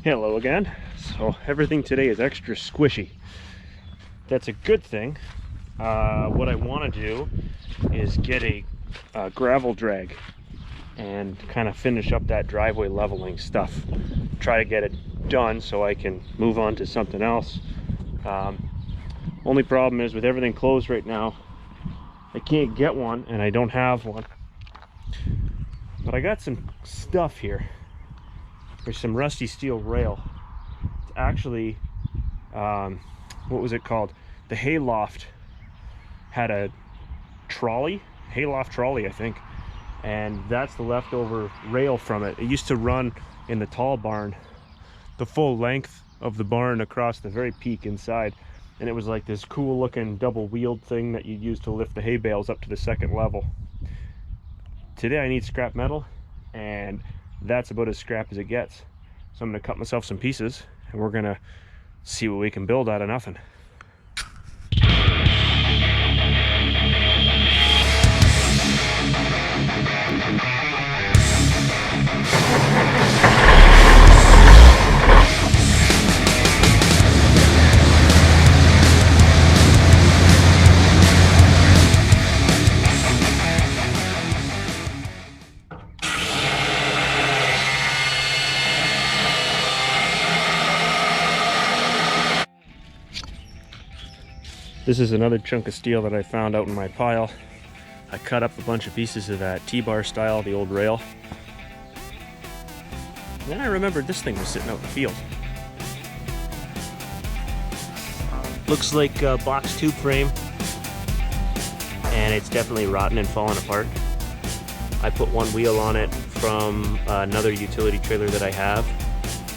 Hello again. So everything today is extra squishy. That's a good thing. What I want to do is get a gravel drag and kind of finish up that driveway leveling stuff. Try to get it done so I can move on to something else. Only problem is with everything closed right now, I can't get one and I don't have one. But I got some stuff here. There's some rusty steel rail. It's actually, what was it called? The hayloft had a trolley, hayloft trolley, I think. And that's the leftover rail from it. It used to run in the tall barn, the full length of the barn across the very peak inside. And it was like this cool looking double wheeled thing that you'd use to lift the hay bales up to the second level. Today I need scrap metal, and that's about as scrap as it gets. So I'm gonna cut myself some pieces and we're gonna see what we can build out of nothing. This is another chunk of steel that I found out in my pile. I cut up a bunch of pieces of that T-bar style, the old rail. And then I remembered this thing was sitting out in the field. Looks like a box tube frame, and it's definitely rotten and falling apart. I put one wheel on it from another utility trailer that I have,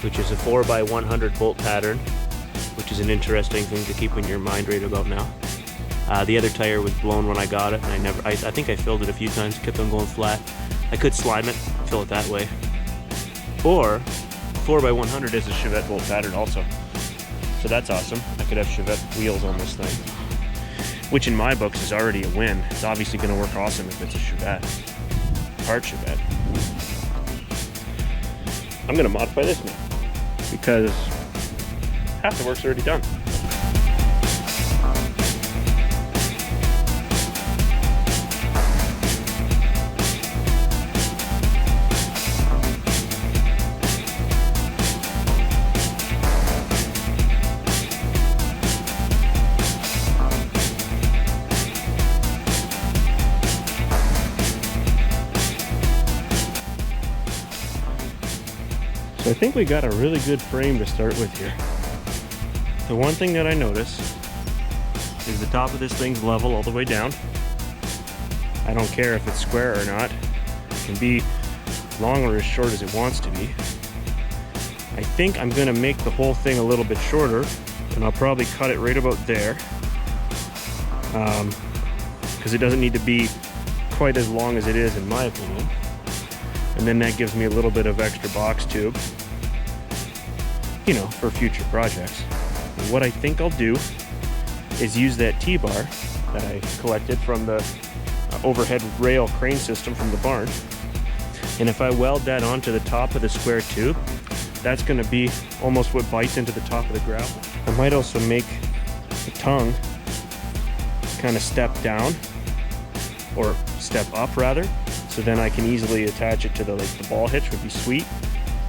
which is a 4x100 bolt pattern, which is an interesting thing to keep in your mind right about now. The other tire was blown when I got it, and I think I filled it a few times, kept on going flat. I could slime it, fill it that way. Or 4x100 is a Chevette bolt pattern also. So that's awesome. I could have Chevette wheels on this thing, which in my books is already a win. It's obviously going to work awesome if it's a Chevette, hard Chevette. I'm going to modify this now because half the work's already done. So I think we got a really good frame to start with here. The one thing that I notice is the top of this thing's level all the way down. I don't care if it's square or not. It can be as long or as short as it wants to be. I think I'm gonna make the whole thing a little bit shorter, and I'll probably cut it right about there. Because it doesn't need to be quite as long as it is in my opinion. And then that gives me a little bit of extra box tube, you know, for future projects. What I think I'll do is use that T-bar that I collected from the overhead rail crane system from the barn. And if I weld that onto the top of the square tube, that's going to be almost what bites into the top of the gravel. I might also make the tongue kind of step down, or step up rather, so then I can easily attach it to the ball hitch. Would be sweet,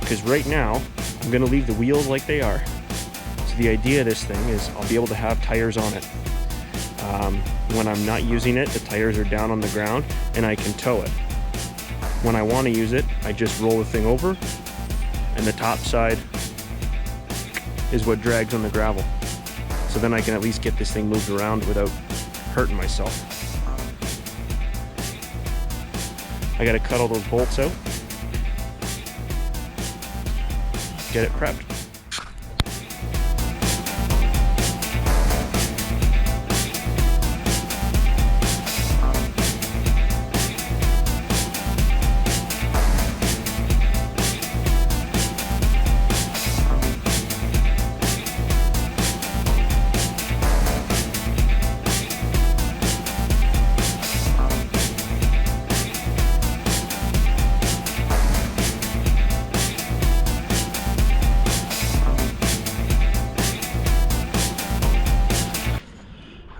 because right now I'm going to leave the wheels like they are. So the idea of this thing is I'll be able to have tires on it. When I'm not using it, the tires are down on the ground and I can tow it. When I want to use it, I just roll the thing over, and the top side is what drags on the gravel. So then I can at least get this thing moved around without hurting myself. I gotta cut all those bolts out, get it prepped.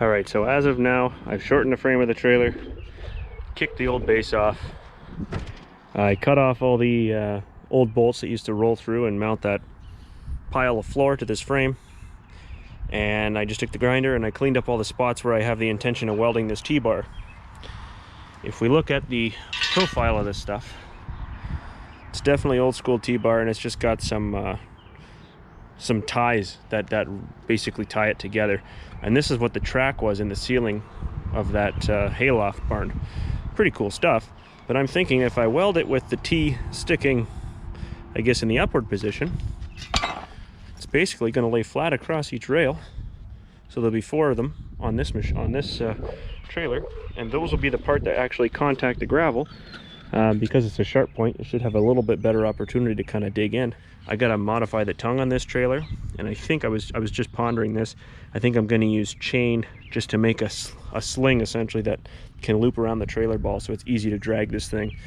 All right, so as of now, I've shortened the frame of the trailer, kicked the old base off. I cut off all the old bolts that used to roll through and mount that pile of floor to this frame. And I just took the grinder and I cleaned up all the spots where I have the intention of welding this T-bar. If we look at the profile of this stuff, it's definitely old school T-bar, and it's just got some ties that basically tie it together. And this is what the track was in the ceiling of that hayloft barn. Pretty cool stuff. But I'm thinking if I weld it with the T sticking, I guess, in the upward position, it's basically going to lay flat across each rail. So there'll be 4 of them on this trailer, and those will be the part that actually contact the gravel. Because it's a sharp point, it should have a little bit better opportunity to kind of dig in. I gotta modify the tongue on this trailer, and I think I was just pondering this. I think I'm going to use chain just to make a sling essentially that can loop around the trailer ball, so it's easy to drag this thing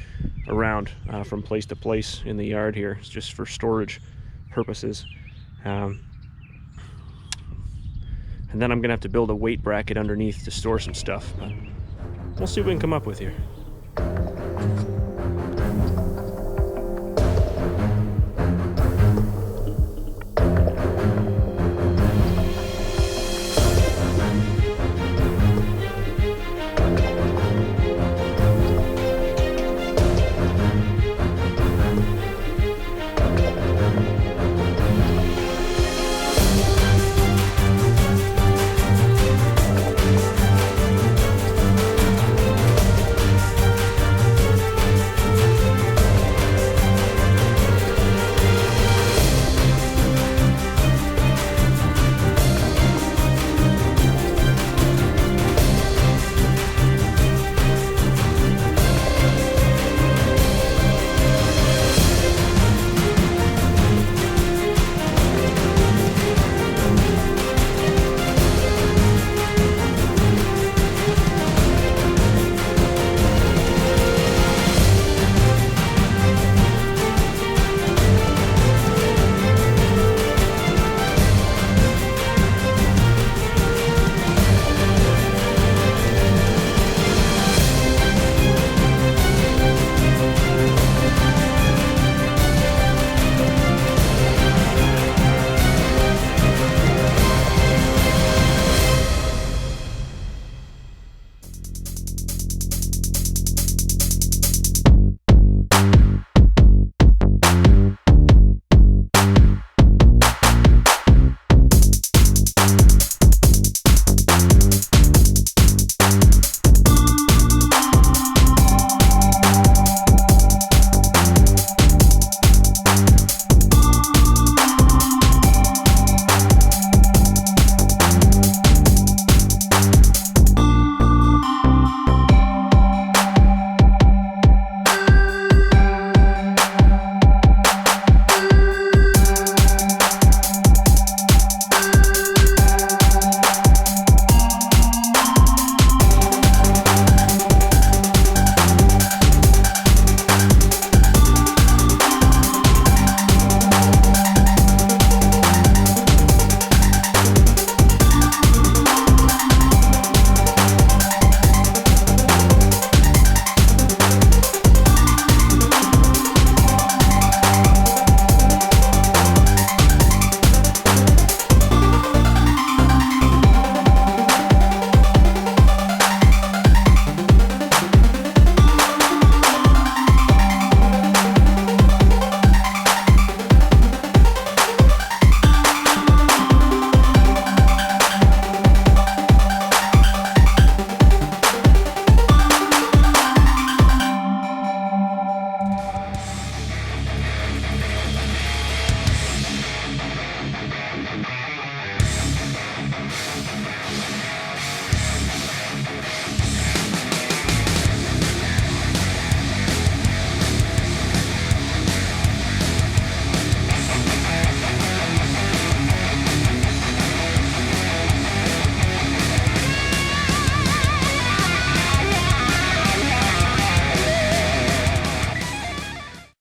around from place to place in the yard here. It's just for storage purposes. And then I'm gonna have to build a weight bracket underneath to store some stuff. But we'll see what we can come up with here.